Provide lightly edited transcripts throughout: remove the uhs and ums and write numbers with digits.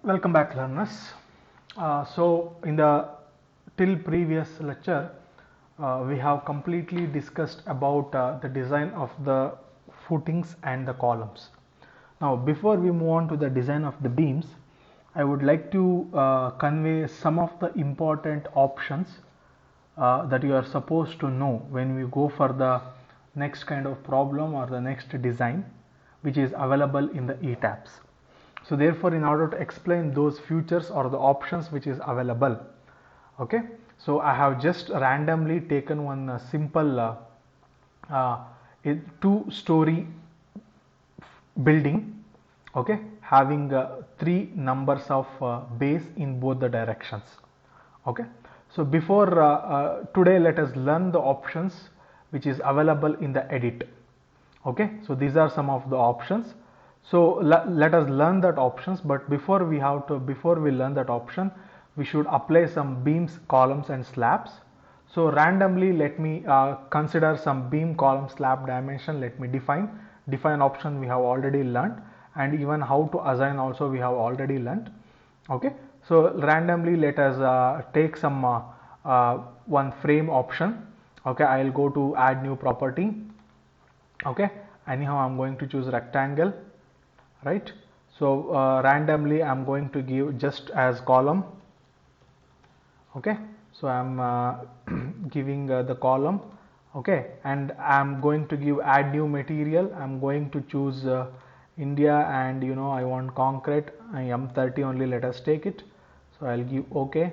Welcome back, learners. So in the till previous lecture we have completely discussed about the design of the footings and the columns. Now before we move on to the design of the beams, I would like to convey some of the important options that you are supposed to know when we go for the next kind of problem or the next design which is available in the ETABS. So therefore, in order to explain those features or the options which is available, okay, so I have just randomly taken one simple two-story building, okay, having three numbers of base in both the directions. Okay, so before today, let us learn the options which is available in the edit. Okay, so these are some of the options. So let us learn that options, but before we learn that option, we should apply some beams, columns and slabs. So randomly let me consider some beam, column, slab dimension. Let me define option we have already learned, and even how to assign also we have already learned. Okay, so randomly let us take some one frame option. Okay, I'll go to add new property. Okay, anyhow I'm going to choose rectangle, right? So randomly I'm going to give just as column. Okay, so I'm giving the column. Okay, and I'm going to give add new material. I'm going to choose India, and I want concrete M30 only, let us take it. So I'll give OK.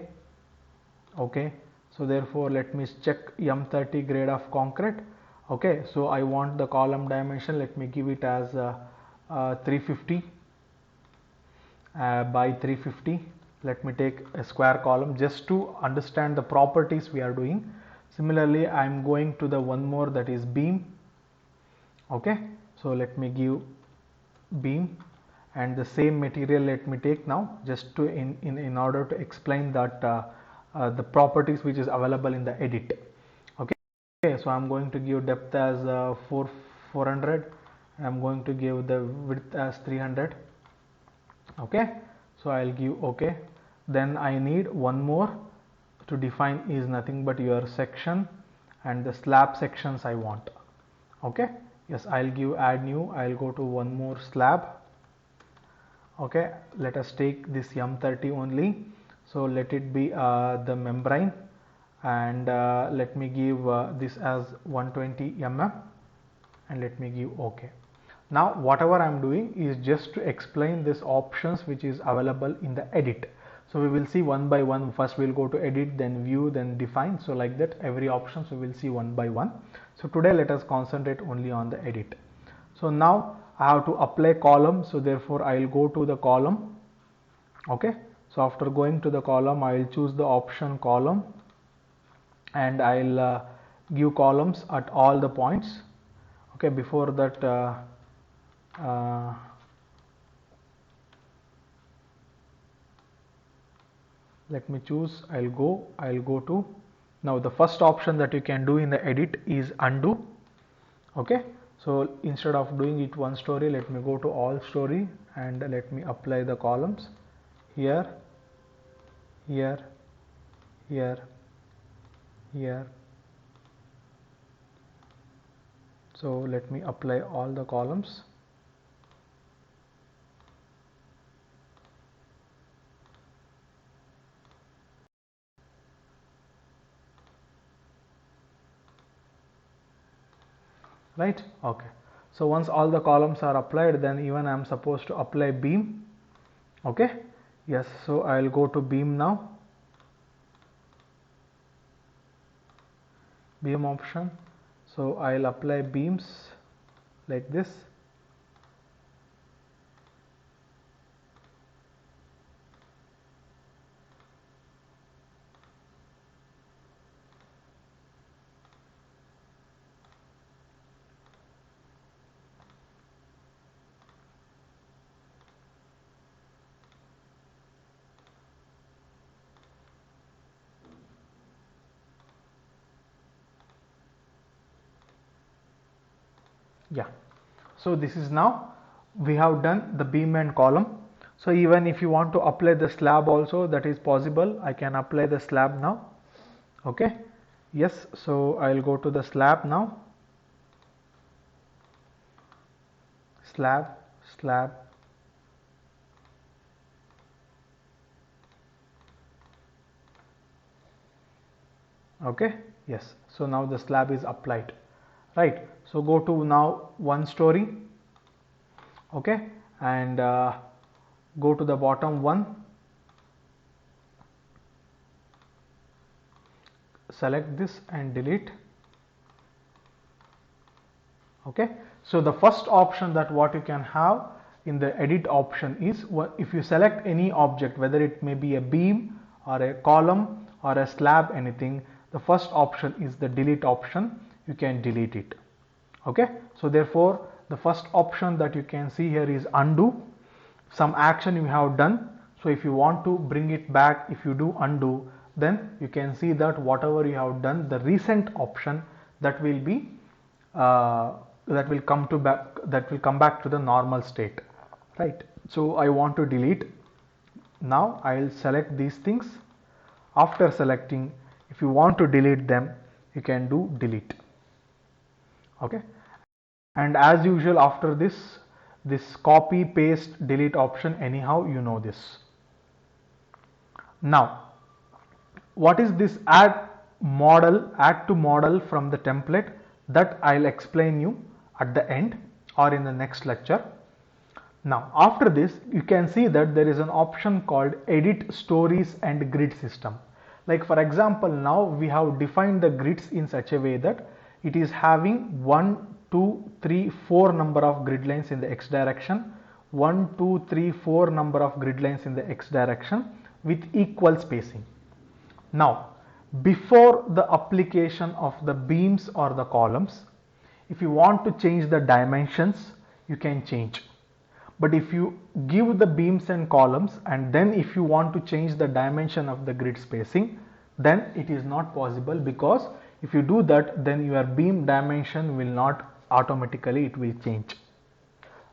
Okay, so therefore let me check M30 grade of concrete. Okay, so I want the column dimension, let me give it as 350 by 350. Let me take a square column just to understand the properties we are doing. Similarly, I am going to the one more, that is beam. Okay, so let me give beam, and the same material let me take now, just to in order to explain that the properties which is available in the edit. Okay, so I'm going to give depth as 400. I'm going to give the width as 300. Okay, so I'll give OK. Then I need one more to define, is nothing but your section and the slab sections I want. Okay, yes, I'll give add new. I'll go to one more slab. Okay, let us take this M30 only. So let it be the membrane, and let me give this as 120 mm, and let me give OK. Now whatever I am doing is just to explain these options which is available in the edit. So we will see one by one. First we'll go to edit, then view, then define. So like that every option, so we'll see one by one. So today let us concentrate only on the edit. So now I have to apply column, so therefore I will go to the column. Okay, so after going to the column, I will choose the option column, and I'll give columns at all the points. Okay, before that let me choose, I'll go to, now the first option that you can do in the edit is undo. Okay, so instead of doing it one story, let me go to all story, and let me apply the columns here, here, here, here. So let me apply all the columns. Right, okay. So once all the columns are applied, then even I am supposed to apply beam. Okay, yes, so I will go to beam now, beam option. So I will apply beams like this. Yeah, so this is now we have done the beam and column. So even if you want to apply the slab also, that is possible. I can apply the slab now. Okay, yes, so I'll go to the slab now. Slab, slab. Okay, yes, so now the slab is applied, right? So go to now one story. Okay, and go to the bottom one, select this and delete. Okay, so the first option that what you can have in the edit option is, if you select any object, whether it may be a beam or a column or a slab, anything, the first option is the delete option. You can delete it. Okay, so therefore the first option that you can see here is undo. Some action you have done, so if you want to bring it back, if you do undo, then you can see that whatever you have done, the recent option that will be that will come back to the normal state, right? So I want to delete. Now I will select these things. After selecting, if you want to delete them, you can do delete. Okay, and as usual, after this copy paste delete option, anyhow you know this. Now what is this add to model from the template, that I'll explain you at the end or in the next lecture. Now after this, you can see that there is an option called edit stories and grid system. Like for example, now we have defined the grids in such a way that it is having 1, 2, 3, 4 number of grid lines in the x direction, 1, 2, 3, 4 number of grid lines in the x direction with equal spacing. Now before the application of the beams or the columns, if you want to change the dimensions, you can change. But if you give the beams and columns and then if you want to change the dimension of the grid spacing, then it is not possible, because if you do that, then your beam dimension will not automatically, it will change,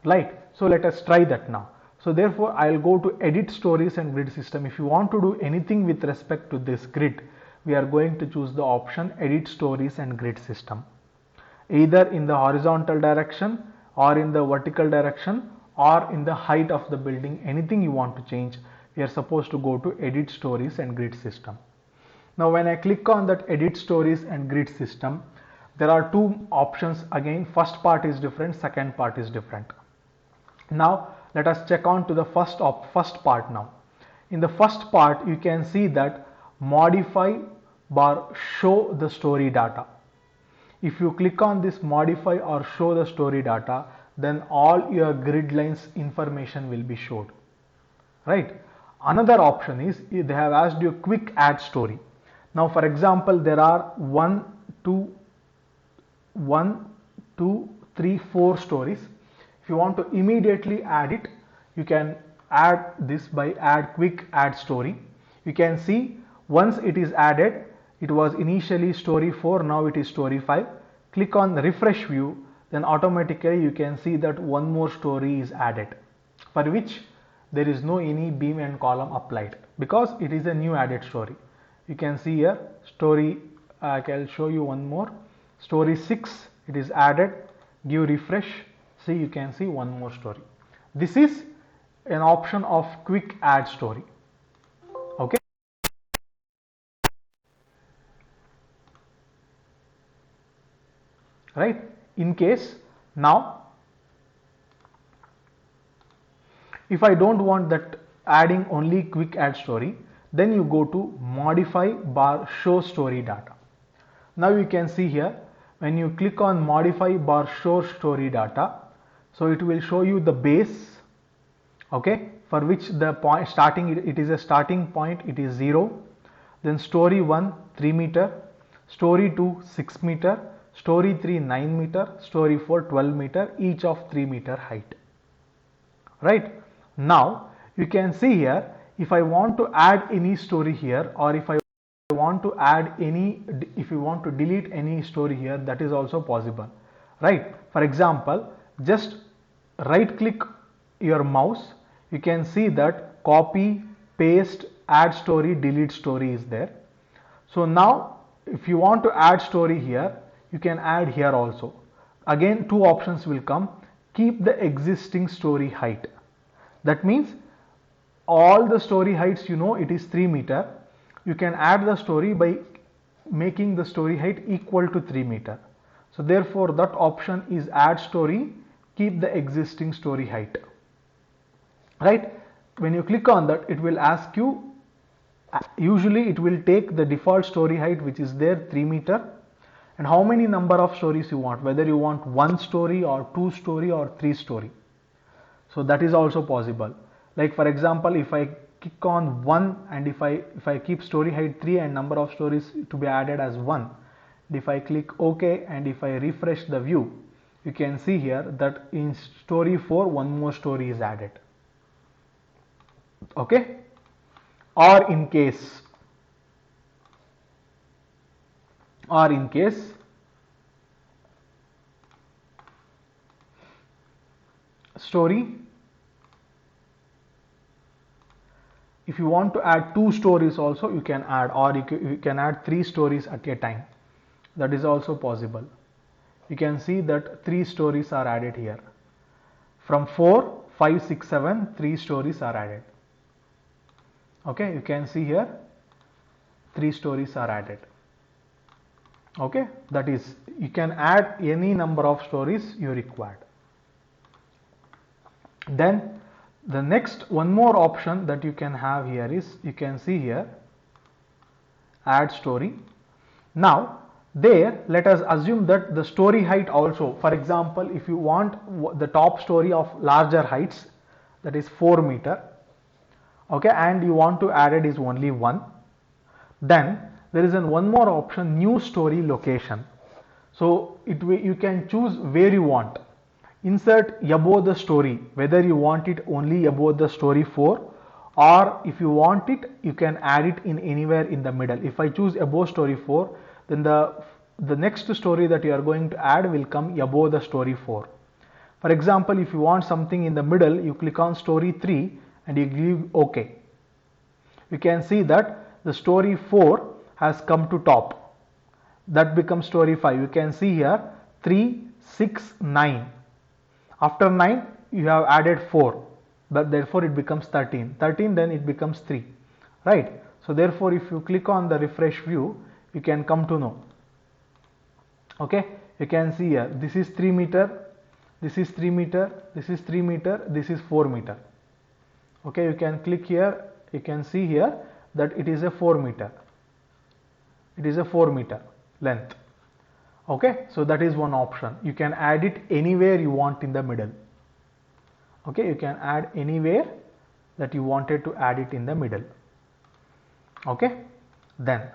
right? So let us try that now. So therefore I will go to edit stories and grid system. If you want to do anything with respect to this grid, we are going to choose the option edit stories and grid system, either in the horizontal direction or in the vertical direction or in the height of the building. Anything you want to change, we are supposed to go to edit stories and grid system. Now when I click on that edit stories and grid system, there are two options again. First part is different, second part is different. Now let us check on to the first part now. In the first part, you can see that modify bar show the story data. If you click on this modify or show the story data, then all your grid lines information will be showed, right? Another option is they have asked you quick add story. Now for example, there are 1, 2, 3, 4 stories. If you want to immediately add it, you can add this by add quick add story. You can see once it is added, it was initially story 4, now it is story 5. Click on the refresh view, then automatically you can see that one more story is added, for which there is no any beam and column applied, because it is a new added story. You can see here story, I will show you one more, story 6, it is added. Give refresh, see, you can see one more story. This is an option of quick add story. Okay, right? In case now if I don't want that adding only quick add story, then you go to modify bar show story data. Now you can see here, when you click on modify bar show story data, so it will show you the base, okay, for which the point starting, it is a starting point, it is 0, then story 1 3 meter, story 2 6 meter, story 3 9 meter, story 4 12 meter, each of 3 meter height, right? Now you can see here, if I want to add any story here, or if I want to add any, if you want to delete any story here, that is also possible, right? For example, just right click your mouse, you can see that copy, paste, add story, delete story is there. So now if you want to add story here, you can add here also. Again, two options will come. Keep the existing story height. That means all the story heights, you know, it is 3 meter. You can add the story by making the story height equal to 3 meter. So therefore that option is add story, keep the existing story height. Right? When you click on that, it will ask you, usually it will take the default story height which is there, 3 meter, and how many number of stories you want, whether you want 1 story or 2 story or 3 story. So that is also possible. Like for example, if I click on 1 and if I keep story height 3 and number of stories to be added as 1, if I click OK and if I refresh the view, you can see here that in story 4 one more story is added. Okay, or in case story, if you want to add 2 stories also you can add, or you can add 3 stories at a time. That is also possible. You can see that 3 stories are added here. From 4, 5, 6, 7, 3 stories are added. Okay, you can see here 3 stories are added. Okay, that is, you can add any number of stories you required. Then the next one more option that you can have here is, you can see here add story. Now there, let us assume that the story height also, for example, if you want the top story of larger heights, that is 4 meter, okay, and you want to add it is only 1, then there is one more option, new story location. So you can choose where you want. Insert above the story, whether you want it only above the story 4, or if you want it, you can add it in anywhere in the middle. If I choose above story 4, then the next story that you are going to add will come above the story 4. For example, if you want something in the middle, you click on story 3 and you give OK. You can see that the story 4 has come to top. That becomes story 5. You can see here 3, 6, 9. After 9 you have added 4, but therefore it becomes 13. 13 then it becomes 3. Right? So therefore if you click on the refresh view, you can come to know. Okay, you can see here this is 3 meter, this is 3 meter, this is 3 meter, this is 4 meter. Okay, you can click here, you can see here that it is a 4 meter. It is a 4 meter length. Okay, so that is one option. You can add it anywhere you want in the middle. Okay, you can add anywhere that you wanted to add it in the middle. Okay, then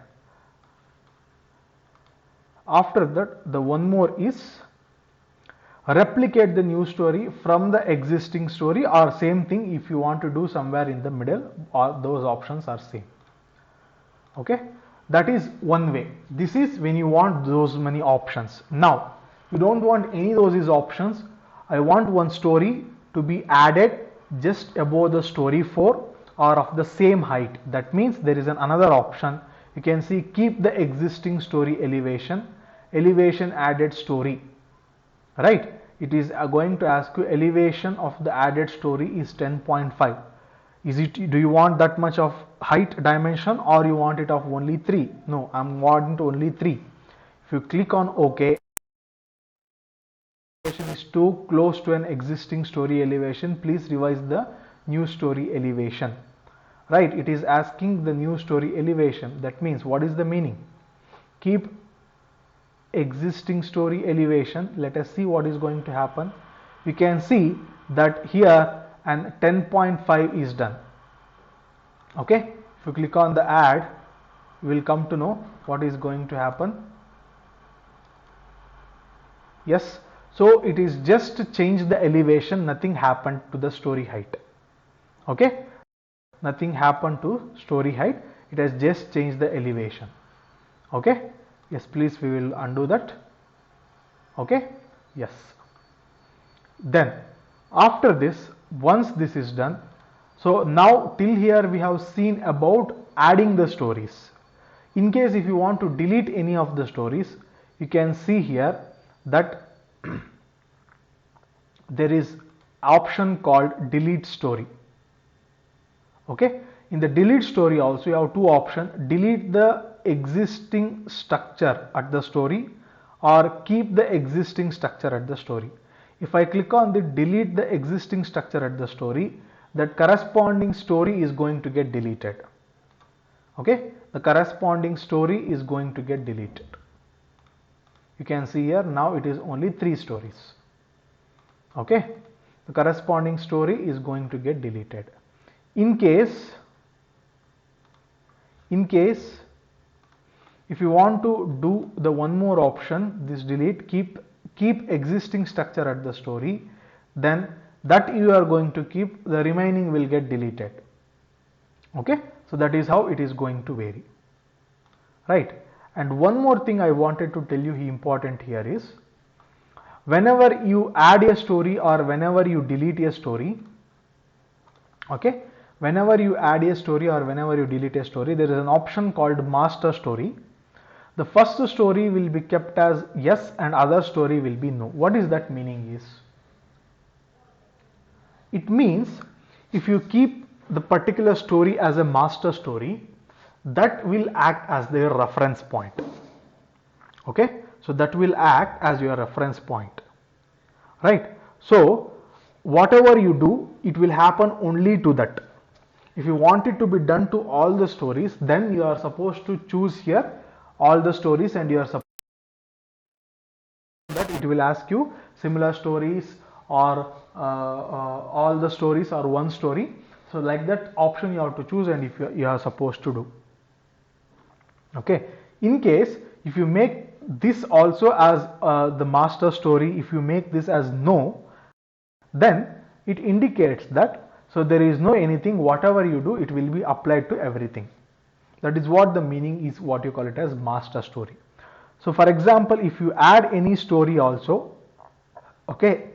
after that, the one more is replicate the new story from the existing story, or same thing if you want to do somewhere in the middle, or those options are same. Okay, that is one way. This is when you want those many options. Now you don't want any of those options. I want one story to be added just above the story 4 or of the same height. That means there is another option. You can see keep the existing story elevation, elevation added story. Right, it is going to ask you elevation of the added story is 10.5. Is it, do you want that much of height dimension, or you want it of only 3? No, I'm wanting only 3. If you click on OK, elevation is too close to an existing story elevation, please revise the new story elevation. Right, it is asking the new story elevation. That means what is the meaning? Keep existing story elevation. Let us see what is going to happen. You can see that here and 10.5 is done. Okay, if you click on the add, you will come to know what is going to happen. Yes, so it is just to change the elevation, nothing happened to the story height. Okay, nothing happened to story height, it has just changed the elevation. Okay, yes, please, we will undo that. Okay, yes. Then after this, once this is done, So now till here we have seen about adding the stories. In case if you want to delete any of the stories, you can see here that there is option called delete story. Okay, in the delete story also you have two options: delete the existing structure at the story or keep the existing structure at the story. If I click on the delete the existing structure at the story, that corresponding story is going to get deleted. Okay, the corresponding story is going to get deleted. You can see here now it is only 3 stories. Okay, the corresponding story is going to get deleted. In case if you want to do the one more option, this delete, keep existing structure at the story, then that you are going to keep, the remaining will get deleted. Okay, so that is how it is going to vary, right? And one more thing I wanted to tell you important here is, whenever you add a story or whenever you delete a story, okay, whenever you add a story or whenever you delete a story, there is an option called master story. The first story will be kept as yes and other story will be no. What is that meaning is? It means if you keep the particular story as a master story, that will act as their reference point. Okay, so that will act as your reference point, right? So whatever you do, it will happen only to that. If you want it to be done to all the stories, then you are supposed to choose here all the stories, and you are supposed that it will ask you similar stories or all the stories or one story. So like that option you have to choose, and if you are supposed to do. Okay, in case if you make this also as the master story, if you make this as no, then it indicates that, so there is no anything, whatever you do it will be applied to everything. That is what the meaning is, what you call it as master story. So for example, if you add any story also, okay,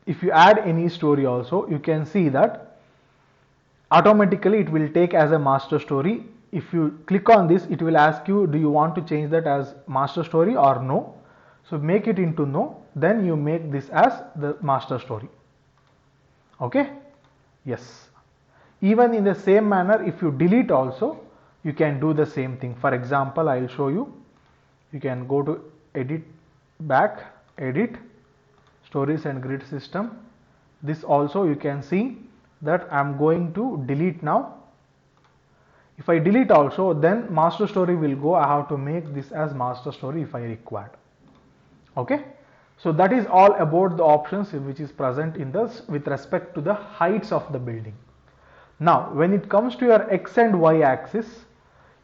if you add any story also, you can see that automatically it will take as a master story. If you click on this, it will ask you, do you want to change that as master story or no? So make it into no, then you make this as the master story. Okay, yes. Even in the same manner, if you delete also, you can do the same thing. For example, I will show you. You can go to edit, back, edit, stories and grid system. This also you can see that I am going to delete now. If I delete also, then master story will go. I have to make this as master story if I required. Okay, so that is all about the options which is present in this with respect to the heights of the building. Now when it comes to your x and y axis,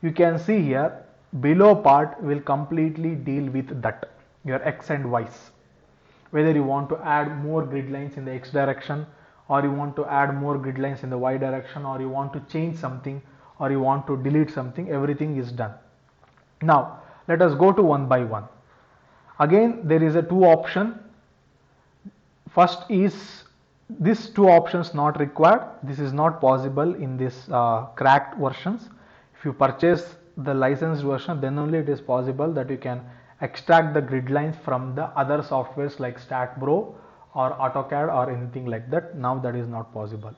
you can see here below part will completely deal with that, your x and y's. Whether you want to add more grid lines in the x direction, or you want to add more grid lines in the y direction, or you want to change something, or you want to delete something, everything is done. Now let us go to one by one. Again there is a two option. First is these two options not required. This is not possible in this cracked versions. If you purchase the licensed version, then only it is possible that you can extract the grid lines from the other softwares like StatBro or AutoCAD or anything like that. Now that is not possible.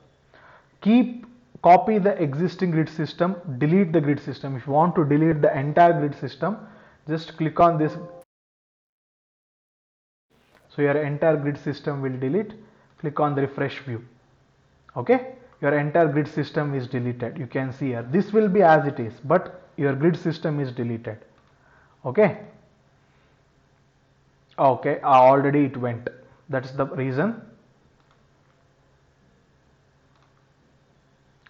Copy the existing grid system, delete the grid system. If you want to delete the entire grid system, just click on this. So your entire grid system will delete. Click on the refresh view. Okay, your entire grid system is deleted. You can see here this will be as it is, but your grid system is deleted. Okay, already it went. That's the reason.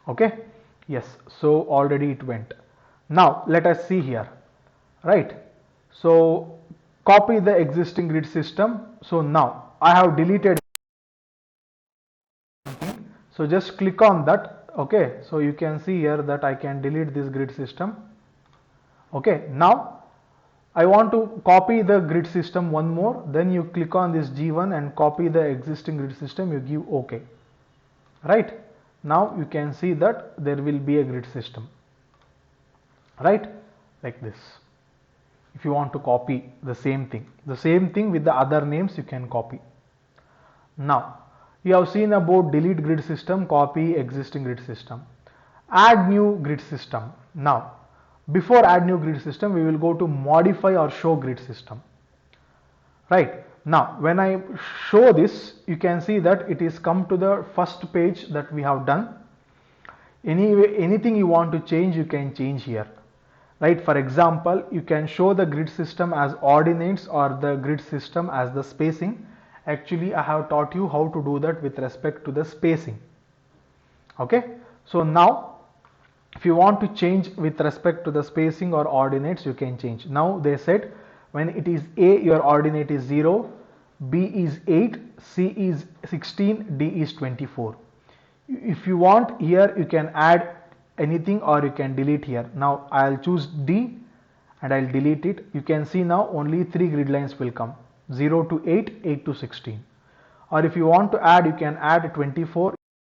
Okay, yes, so already it went. Now let us see here, right? So copy the existing grid system. So now I have deleted. So just click on that. Okay, so you can see here that I can delete this grid system. Okay, now I want to copy the grid system one more. Then you click on this G1 and copy the existing grid system. You give OK. Right. Now you can see that there will be a grid system, right, like this. If you want to copy the same thing with the other names, you can copy. Now you have seen about delete grid system, copy existing grid system, add new grid system. Now before add new grid system, we will go to modify or show grid system, right. Now when I show this, you can see that it is come to the first page that we have done. Anything you want to change, you can change here, right. For example, you can show the grid system as ordinates or the grid system as the spacing. Actually I have taught you how to do that with respect to the spacing. Okay, so now if you want to change with respect to the spacing or ordinates, you can change. Now they said when it is A, your ordinate is 0, B is 8, C is 16, D is 24. If you want, here you can add anything or you can delete here. Now I'll choose D and I'll delete it. You can see now only 3 grid lines will come, 0 to 8, 8 to 16. Or if you want to add, you can add 24,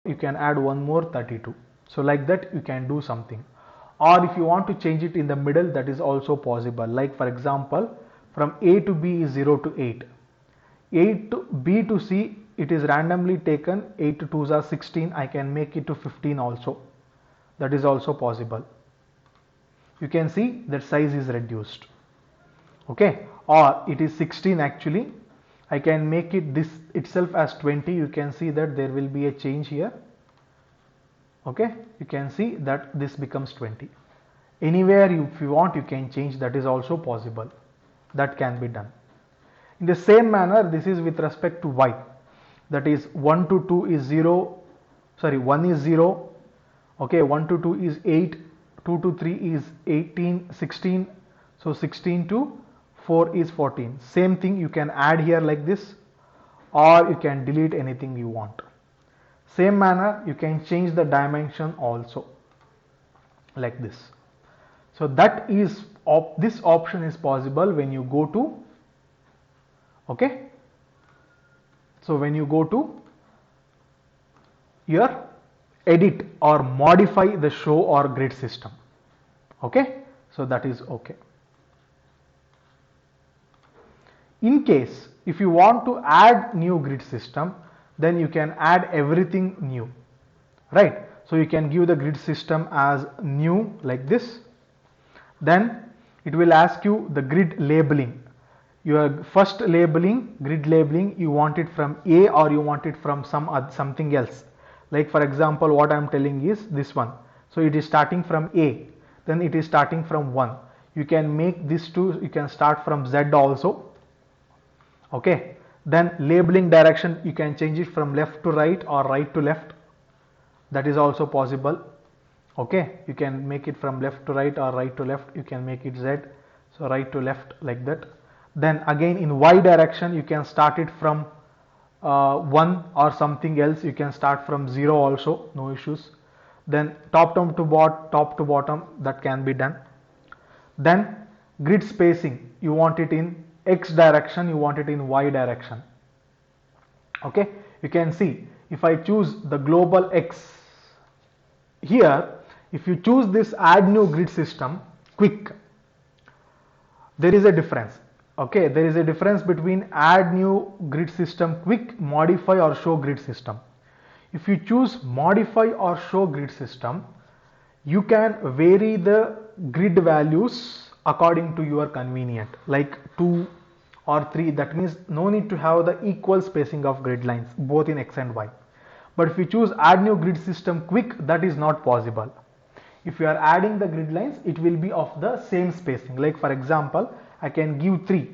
you can add one more 32. So like that you can do something. Or if you want to change it in the middle, that is also possible. Like for example, from A to B is 0 to 8. A to B to C, it is randomly taken, 8 to 2s are 16, I can make it to 15 also. That is also possible. You can see that size is reduced. Okay, or it is 16 actually, I can make it this itself as 20. You can see that there will be a change here. Okay, you can see that this becomes 20. Anywhere if you want, you can change, that is also possible. That can be done. In the same manner, this is with respect to Y. That is 1 to 2 is 0, sorry 1 is 0, okay, 1 to 2 is 8, 2 to 3 is 18, 16, so 16 to 4 is 14. Same thing you can add here like this, or you can delete anything you want. Same manner you can change the dimension also like this. So that is this option is possible when you go to, okay, so when you go to your edit or modify the show or grid system. Okay, so that is okay. In case if you want to add new grid system, then you can add everything new, right. So you can give the grid system as new like this. Then it will ask you the grid labeling. Your first labeling, grid labeling, you want it from A or you want it from something else. Like for example, what I am telling is this one. So it is starting from A, then it is starting from 1. You can make this two, you can start from Z also. Okay, then labeling direction, you can change it from left to right or right to left. That is also possible. Okay, you can make it from left to right or right to left. You can make it Z, so right to left like that. Then again in Y direction, you can start it from 1 or something else. You can start from 0 also, no issues. Then top to bottom, that can be done. Then grid spacing, you want it in X direction, you want it in Y direction. Okay, you can see if I choose the global X here, if you choose this add new grid system quick, there is a difference. Okay, there is a difference between add new grid system quick, modify or show grid system. If you choose modify or show grid system, you can vary the grid values according to your convenient, like 2 or 3. That means no need to have the equal spacing of grid lines both in X and Y. But if you choose add new grid system quick, that is not possible. If you are adding the grid lines, it will be of the same spacing. Like for example, I can give 3.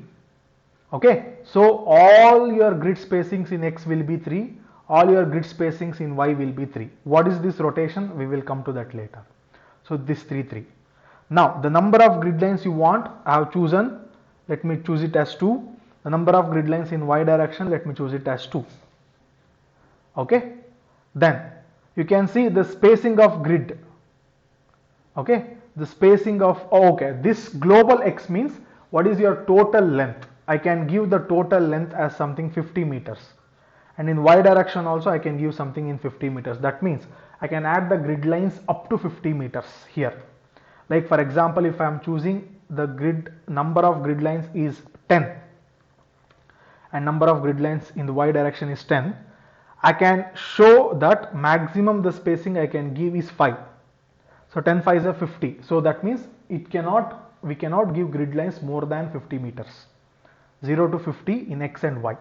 Okay, so all your grid spacings in X will be 3, all your grid spacings in Y will be 3. What is this rotation? We will come to that later. So this 3, 3. Now the number of grid lines you want, I have chosen, let me choose it as 2. The number of grid lines in Y direction, let me choose it as 2. Okay, then you can see the spacing of grid. Okay, the spacing of, okay, this global X means what is your total length. I can give the total length as something 50 meters, and in Y direction also I can give something in 50 meters. That means I can add the grid lines up to 50 meters here. Like for example, if I am choosing the grid number of grid lines is 10 and number of grid lines in the y direction is 10, I can show that maximum the spacing I can give is 5. So 10 5 is a 50. So that means we cannot give grid lines more than 50 meters. 0 to 50 in x and y.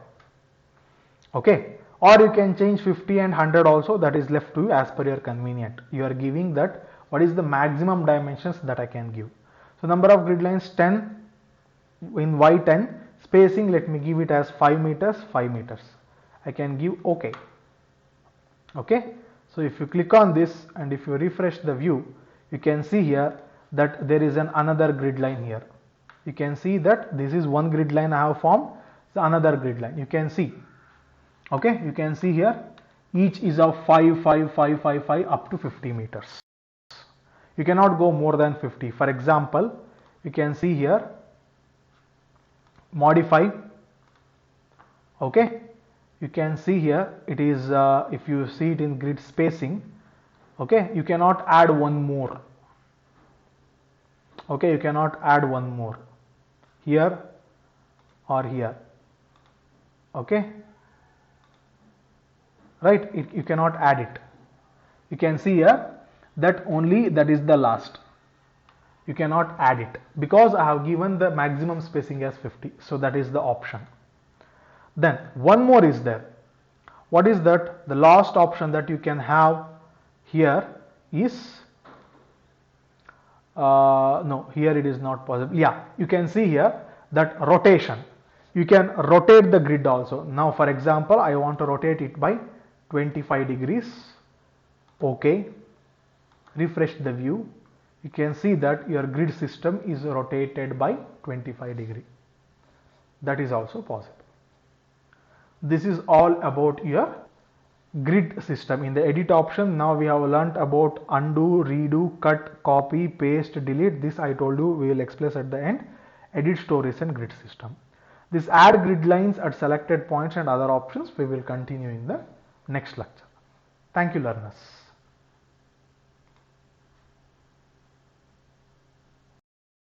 Okay. Or you can change 50 and 100 also, that is left to you as per your convenient. You are giving that what is the maximum dimensions that I can give. So number of grid lines 10 in y10, spacing let me give it as 5 meters, 5 meters. I can give OK. Okay. So if you click on this and if you refresh the view, you can see here that there is another grid line here. You can see that this is one grid line I have formed, another grid line. You can see. Okay, you can see here each is of 5, 5, 5, 5, 5 up to 50 meters. You cannot go more than 50. For example, you can see here modify. Okay, you can see here it is if you see it in grid spacing. Okay, you cannot add one more. Okay, you cannot add one more here or here. Okay. Right, you cannot add it. You can see here that only that is the last. You cannot add it because I have given the maximum spacing as 50. So that is the option. Then one more is there. What is that? The last option that you can have here is no, here it is not possible. Yeah, you can see here that rotation. You can rotate the grid also. Now for example, I want to rotate it by 25 degrees. Okay, refresh the view. You can see that your grid system is rotated by 25 degree. That is also possible. This is all about your grid system. In the edit option, now we have learnt about undo, redo, cut, copy, paste, delete. This I told you we will explain at the end. Edit, stories and grid system. This add grid lines at selected points and other options we will continue in the next lecture. Thank you, learners.